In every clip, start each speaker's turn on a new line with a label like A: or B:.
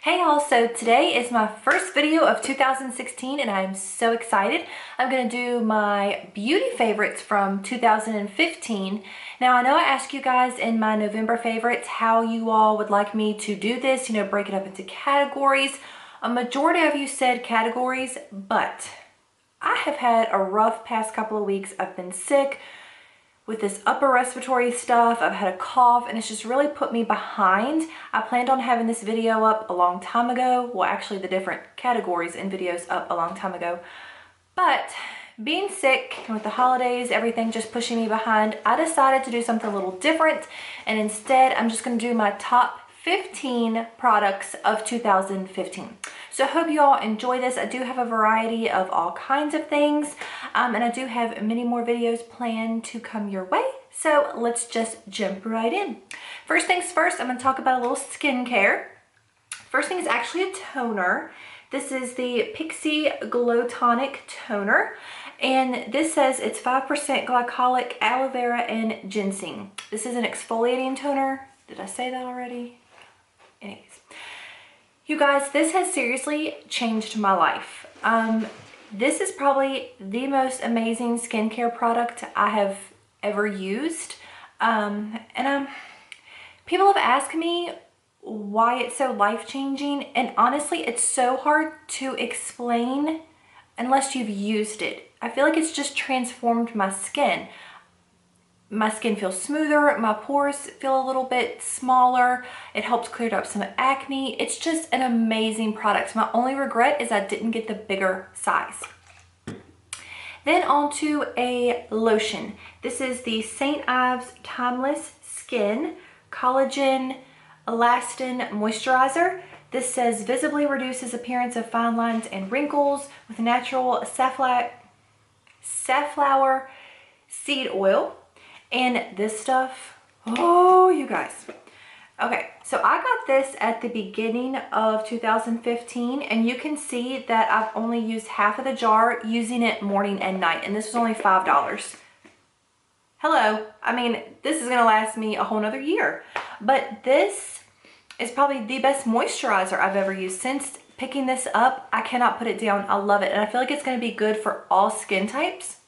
A: Hey y'all, so today is my first video of 2016 and I'm so excited. I'm going to do my beauty favorites from 2015. Now I know I asked you guys in my November favorites how you all would like me to do this, break it up into categories. A majority of you said categories, but I have had a rough past couple of weeks. I've been sick with this upper respiratory stuff. I've had a cough and it's just really put me behind. I planned on having this video up a long time ago. Well, actually the different categories and videos up a long time ago. But being sick and with the holidays, everything just pushing me behind, I decided to do something a little different. And instead, I'm just gonna do my top 15 products of 2015. So I hope you all enjoy this. I do have a variety of all kinds of things, and I do have many more videos planned to come your way. So let's just jump right in. First things first, I'm gonna talk about a little skincare. First thing is actually a toner. This is the Pixi Glow Tonic Toner. And this says it's 5% glycolic, aloe vera, and ginseng. This is an exfoliating toner. Did I say that already? Anyways, you guys, this has seriously changed my life. This is probably the most amazing skincare product I have ever used. People have asked me why it's so life-changing, and honestly, it's so hard to explain unless you've used it. I feel like it's just transformed my skin. My skin feels smoother, my pores feel a little bit smaller, it helps clear up some acne. It's just an amazing product. My only regret is I didn't get the bigger size. Then on to a lotion. This is the St. Ives Timeless Skin Collagen Elastin Moisturizer. This says visibly reduces appearance of fine lines and wrinkles with natural safflower seed oil. And this stuff, oh, you guys. Okay, so I got this at the beginning of 2015, and you can see that I've only used half of the jar, using it morning and night, and this was only $5. Hello, I mean, this is gonna last me a whole nother year. But this is probably the best moisturizer I've ever used. Since picking this up, I cannot put it down. I love it, and I feel like it's gonna be good for all skin types.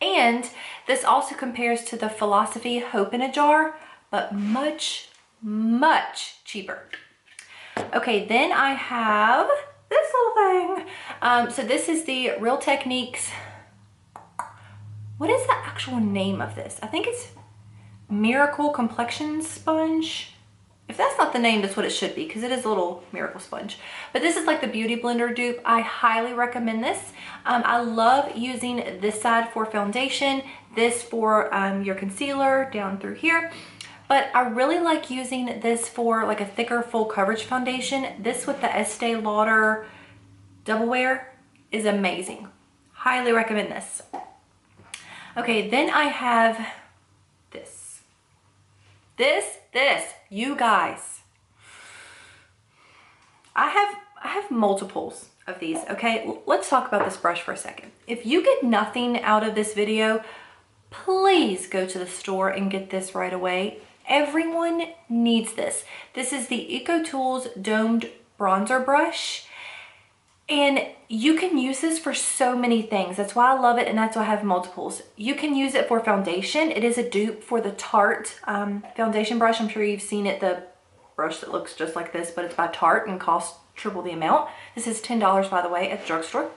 A: And this also compares to the Philosophy Hope in a Jar, but much, much cheaper. Okay, then I have this little thing. So this is the Real Techniques. What is the actual name of this? I think it's Miracle Complexion Sponge. If that's not the name, that's what it should be, because it is a little miracle sponge. But this is like the Beauty Blender dupe. I highly recommend this. I love using this side for foundation, this for your concealer down through here. But I really like using this for like a thicker full coverage foundation. This with the Estee Lauder Double Wear is amazing. Highly recommend this. Okay, then I have this. You guys, I have multiples of these. Okay, let's talk about this brush for a second. If you get nothing out of this video, please go to the store and get this right away. Everyone needs this. This is the Ecotools domed bronzer brush, and you can use this for so many things. That's why I love it, and that's why I have multiples. You can use it for foundation. It is a dupe for the Tarte foundation brush. I'm sure you've seen it, the brush that looks just like this, but it's by Tarte and costs triple the amount. This is $10, by the way, at the drugstore.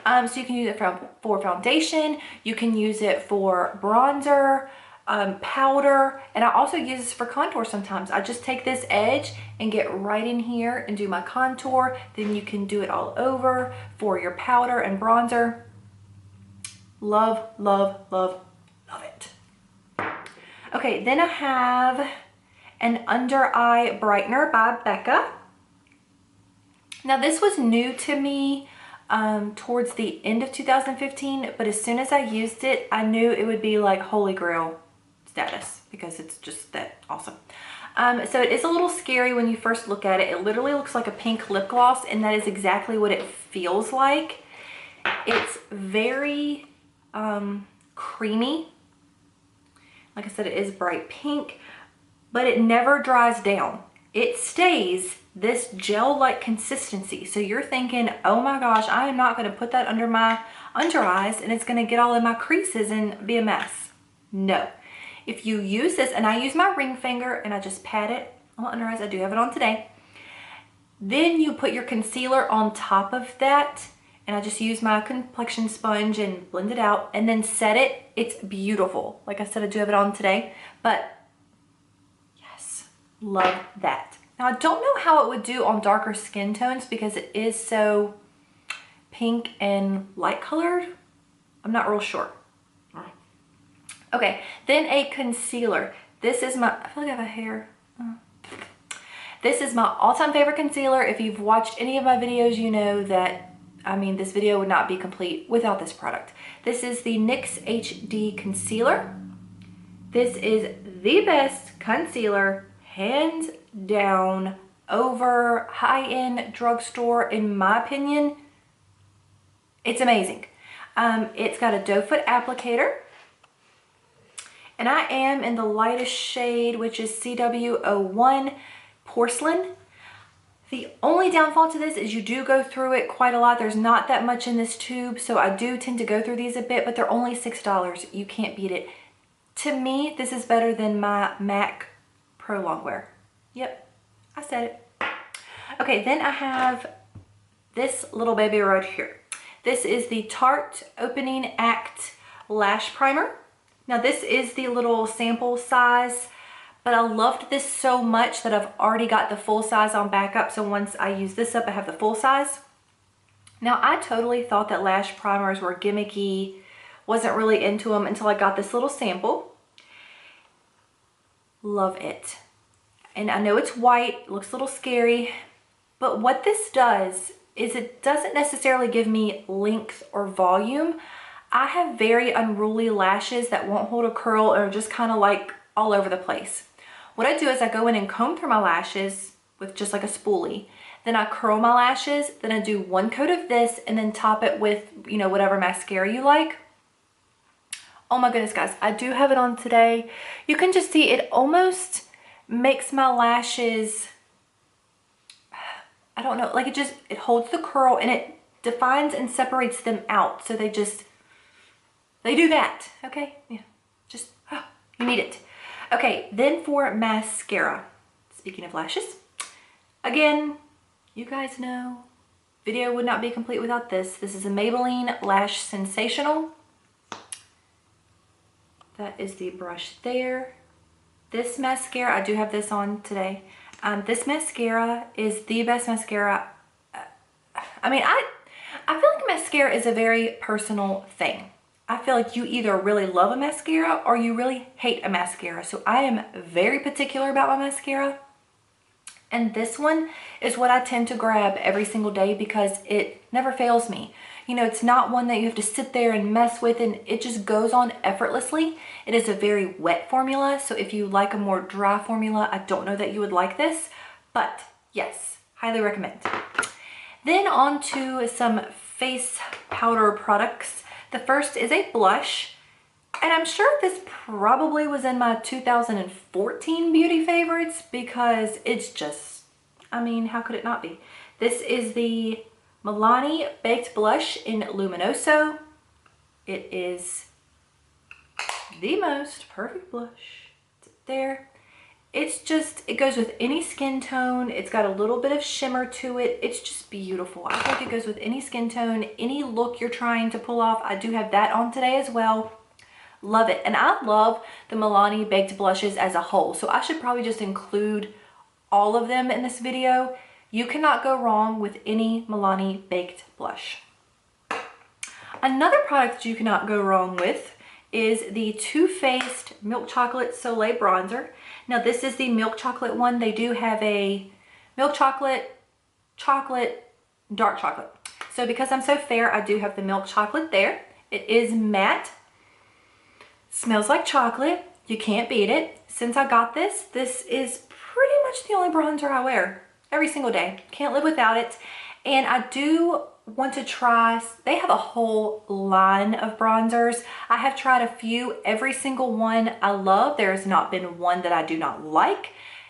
A: So you can use it for foundation. You can use it for bronzer, powder, and I also use this for contour sometimes. I just take this edge and get right in here and do my contour. Then you can do it all over for your powder and bronzer. Love, love, love, love it. Okay, then I have an under eye brightener by Becca. Now this was new to me towards the end of 2015, but as soon as I used it, I knew it would be like holy grail status because it's just that awesome. So it is a little scary when you first look at it. It literally looks like a pink lip gloss, and that is exactly what it feels like. It's very creamy. Like I said, it is bright pink, but it never dries down. It stays this gel-like consistency. So you're thinking, oh my gosh, I am not going to put that under my under eyes and it's going to get all in my creases and be a mess. No. If you use this, and I use my ring finger and I just pat it on my under eyes, I do have it on today. Then you put your concealer on top of that, and I just use my complexion sponge and blend it out and then set it. It's beautiful. Like I said, I do have it on today, but yes, love that. Now I don't know how it would do on darker skin tones because it is so pink and light colored. I'm not real sure. Okay, then a concealer. This is my, I feel like I have a hair. This is my all-time favorite concealer. If you've watched any of my videos, you know that, I mean, this video would not be complete without this product. This is the NYX HD Concealer. This is the best concealer, hands down, over high-end drugstore, in my opinion. It's amazing. It's got a doe foot applicator. And I am in the lightest shade, which is CW01 Porcelain. The only downfall to this is you do go through it quite a lot. There's not that much in this tube, so I do tend to go through these a bit, but they're only $6. You can't beat it. To me, this is better than my MAC Pro Longwear. Yep, I said it. Okay, then I have this little baby right here. This is the Tarte Opening Act Lash Primer. Now this is the little sample size, but I loved this so much that I've already got the full size on backup. So once I use this up, I have the full size. Now I totally thought that lash primers were gimmicky, wasn't really into them until I got this little sample. Love it. And I know it's white, looks a little scary, but what this does is it doesn't necessarily give me length or volume. I have very unruly lashes that won't hold a curl or just kind of like all over the place. What I do is I go in and comb through my lashes with just like a spoolie. Then I curl my lashes, then I do one coat of this and then top it with, you know, whatever mascara you like. Oh my goodness, guys, I do have it on today. You can just see it almost makes my lashes, I don't know, like it holds the curl and it defines and separates them out. So they do that, okay? Yeah, just, oh, you need it. Okay, then for mascara. Speaking of lashes, again, you guys know, video would not be complete without this. This is a Maybelline Lash Sensational. That is the brush there. This mascara, I do have this on today. This mascara is the best mascara. I mean, I feel like mascara is a very personal thing. I feel like you either really love a mascara or you really hate a mascara. So I am very particular about my mascara. And this one is what I tend to grab every single day because it never fails me. You know, it's not one that you have to sit there and mess with and it just goes on effortlessly. It is a very wet formula. So if you like a more dry formula, I don't know that you would like this, but yes, highly recommend. Then on to some face powder products. The first is a blush, and I'm sure this probably was in my 2014 beauty favorites because it's just, I mean, how could it not be? This is the Milani Baked Blush in Luminoso. It is the most perfect blush. It's there. It's just, it goes with any skin tone. It's got a little bit of shimmer to it. It's just beautiful. I feel like it goes with any skin tone, any look you're trying to pull off. I do have that on today as well. Love it. And I love the Milani Baked Blushes as a whole. So I should probably just include all of them in this video. You cannot go wrong with any Milani Baked Blush. Another product that you cannot go wrong with is the Too Faced Milk Chocolate Soleil Bronzer. Now this is the milk chocolate one. They do have a milk chocolate, chocolate, dark chocolate. So because I'm so fair, I do have the milk chocolate there. It is matte, smells like chocolate. You can't beat it. Since I got this, this is pretty much the only bronzer I wear every single day. Can't live without it. And I do want to try, they have a whole line of bronzers. I have tried a few. Every single one I love. There has not been one that I do not like.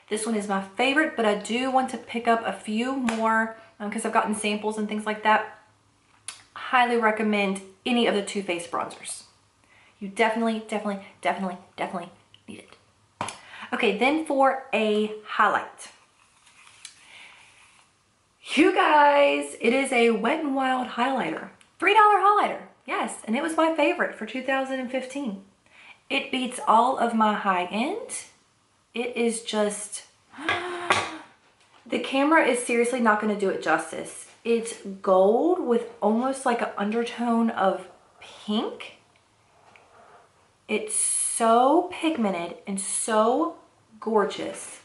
A: This one is my favorite, but I do want to pick up a few more because I've gotten samples and things like that. Highly recommend any of the Too Faced bronzers. You definitely need it. Okay, then for a highlight. You guys, it is a Wet n Wild highlighter. $3 highlighter, yes, and it was my favorite for 2015. It beats all of my high end. It is just, the camera is seriously not going to do it justice. It's gold with almost like an undertone of pink. It's so pigmented and so gorgeous.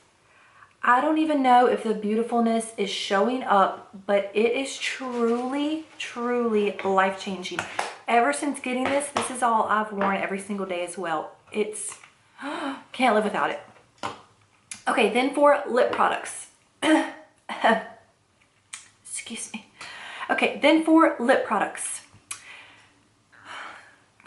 A: I don't even know if the beautifulness is showing up, but it is truly, truly life-changing. Ever since getting this, this is all I've worn every single day as well. It's, can't live without it. Okay, then for lip products. Excuse me. Okay, then for lip products.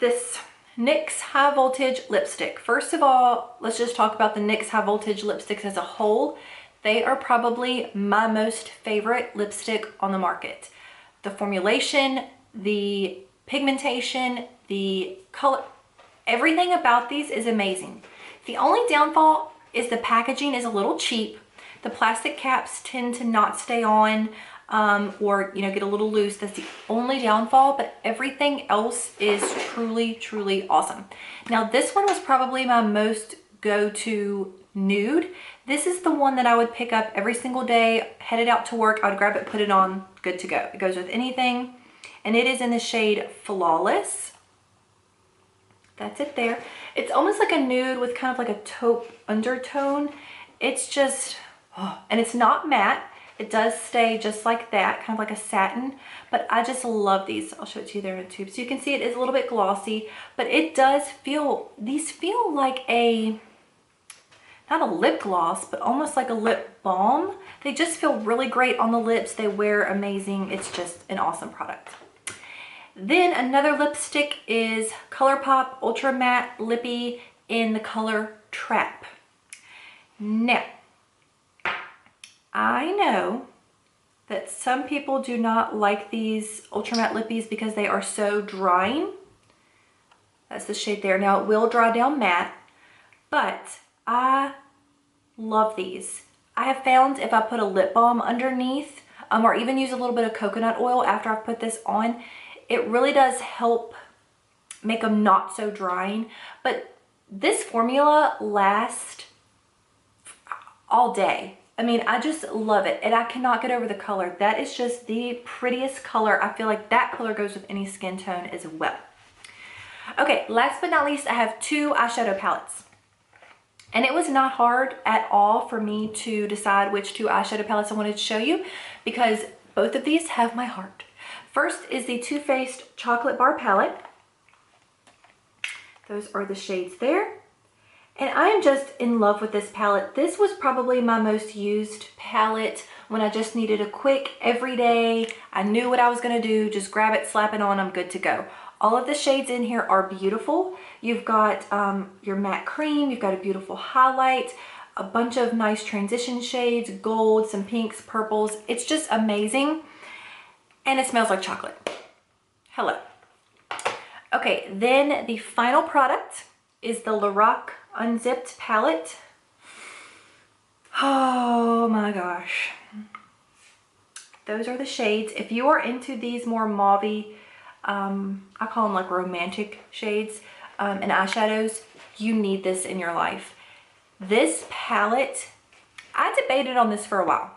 A: This NYX High Voltage lipstick. First of all, let's just talk about the NYX High Voltage lipsticks as a whole. They are probably my most favorite lipstick on the market. The formulation, the pigmentation, the color, everything about these is amazing. The only downfall is the packaging is a little cheap. The plastic caps tend to not stay on or, you know, get a little loose. That's the only downfall, but everything else is truly, truly awesome. Now, this one was probably my most go-to nude. This is the one that I would pick up every single day, headed out to work. I would grab it, put it on, good to go. It goes with anything, and it is in the shade Flawless. That's it there. It's almost like a nude with kind of like a taupe undertone. It's just, oh, and it's not matte. It does stay just like that, kind of like a satin, but I just love these. I'll show it to you there in a tube. So you can see it is a little bit glossy, but it does feel, these feel like a, not a lip gloss, but almost like a lip balm. They just feel really great on the lips. They wear amazing. It's just an awesome product. Then another lipstick is Colourpop Ultra Matte Lippy in the color Trap. Now, I know that some people do not like these Ultra Matte Lippies because they are so drying. That's the shade there. Now, it will dry down matte, but I love these. I have found if I put a lip balm underneath or even use a little bit of coconut oil after I've put this on, it really does help make them not so drying. But this formula lasts all day. I mean, I just love it, and I cannot get over the color. That is just the prettiest color. I feel like that color goes with any skin tone as well. Okay, last but not least, I have two eyeshadow palettes. And it was not hard at all for me to decide which two eyeshadow palettes I wanted to show you because both of these have my heart. First is the Too Faced Chocolate Bar Palette. Those are the shades there. And I am just in love with this palette. This was probably my most used palette when I just needed a quick everyday. I knew what I was gonna do, just grab it, slap it on, I'm good to go. All of the shades in here are beautiful. You've got your matte cream, you've got a beautiful highlight, a bunch of nice transition shades, gold, some pinks, purples. It's just amazing. And it smells like chocolate. Hello. Okay, then the final product is the Lorac Unzipped palette. Oh my gosh. Those are the shades. If you are into these more mauvey, I call them like romantic shades and eyeshadows, you need this in your life. This palette, I debated on this for a while.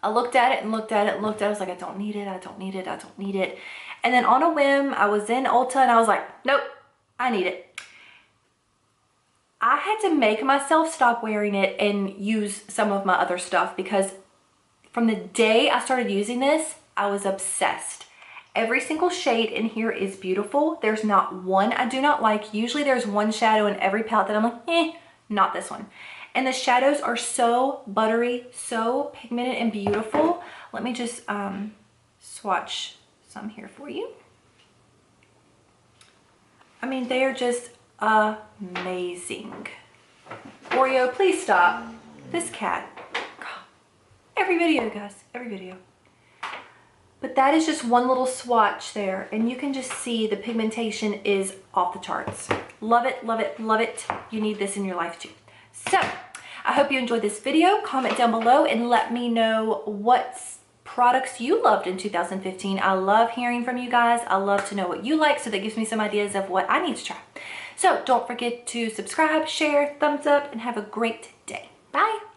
A: I looked at it and looked at it and looked at it. I was like, I don't need it, I don't need it, I don't need it. And then on a whim, I was in Ulta and I was like, nope, I need it. I had to make myself stop wearing it and use some of my other stuff because from the day I started using this, I was obsessed. Every single shade in here is beautiful. There's not one I do not like. Usually there's one shadow in every palette that I'm like, not this one. And the shadows are so buttery, so pigmented and beautiful. Let me just swatch some here for you. I mean, they are just amazing. Oreo, please stop. This cat. Every video, guys, every video. But that is just one little swatch there, and you can just see the pigmentation is off the charts. Love it, love it, love it. You need this in your life too. So, I hope you enjoyed this video. Comment down below and let me know what products you loved in 2015. I love hearing from you guys. I love to know what you like, so that gives me some ideas of what I need to try. So, don't forget to subscribe, share, thumbs up, and have a great day. Bye.